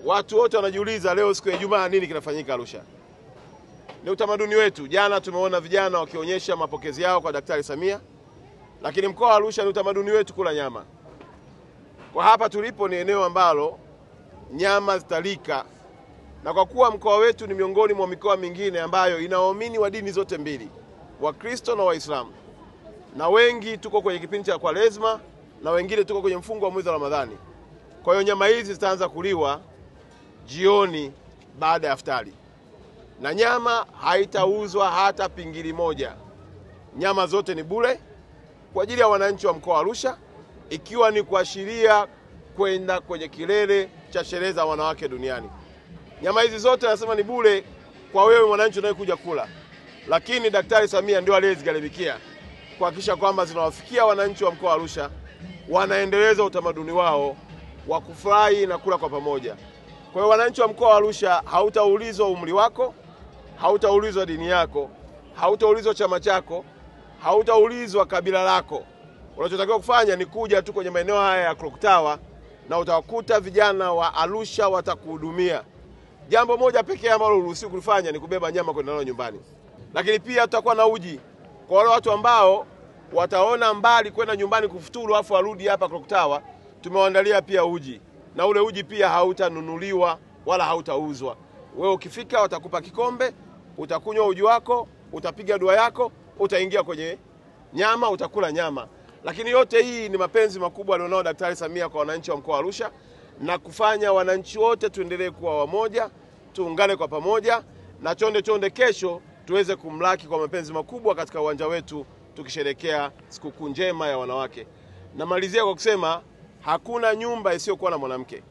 Watu wote wanajiuliza leo siku ya Ijumaa nini kinafanyika Arusha. Ni utamaduni wetu. Jana tumeona vijana wakionyesha mapokezi yao kwa Daktari Samia. Lakini mkoa wa Arusha ni utamaduni wetu kula nyama. Kwa hapa tulipo ni eneo ambalo nyama zitalika. Na kwa kuwa mkoa wetu ni miongoni mwa mikoa mingine ambayo ina waumini wa dini zote mbili, Wakristo na Waislamu. Na wengi tuko kwenye kipindi cha Kwaresma na wengine tuko kwenye mfungo wa mwezi wa Ramadhani. Kwa hiyo nyama hizi zitaanza kuliwa jioni baada ya iftari. Na nyama haitauzwa hata pingili moja. Nyama zote ni bure kwa ajili ya wananchi wa mkoa wa Arusha, ikiwa ni kuashiria kwenda kwenye kilele cha sherehe za wanawake duniani. Nyama hizi zote nasema ni bure kwa wewe mwananchi unayekuja kula. Lakini Daktari Samia ndio aliyezigharamikia kuhakikisha kwamba zinawafikia wananchi wa mkoa wa Arusha, wanaendeleza utamaduni wao wa kufurahi na kula kwa pamoja. Kwa hiyo wananchi wa mkoa wa Arusha, hautaulizwa umri wako, hautaulizwa dini yako, hautaulizwa chama chako, hautaulizwa kabila lako. Unachotakiwa kufanya ni kuja tu kwenye maeneo haya ya Clock Tower na utawakuta vijana wa Arusha watakuhudumia. Jambo moja pekee ambalo uruhusiwi kufanya ni kubeba nyama kwenda nayo nyumbani. Lakini pia tutakuwa na uji kwa wale watu ambao wataona mbali kwenda nyumbani kufuturu afu warudi hapa Clock Tower. Tumewaandalia pia uji, na ule uji pia hautanunuliwa wala hautauzwa. Wewe ukifika watakupa kikombe, utakunywa uji wako, utapiga dua yako, utaingia kwenye nyama, utakula nyama. Lakini yote hii ni mapenzi makubwa alionao Daktari Samia kwa wananchi wa mkoa wa Arusha, na kufanya wananchi wote tuendelee kuwa wamoja, tuungane kwa pamoja, na chonde kesho tuweze kumlaki kwa mapenzi makubwa katika uwanja wetu tukisherehekea sikukuu njema ya wanawake. Namalizia kwa kusema hakuna nyumba isiyokuwa na mwanamke.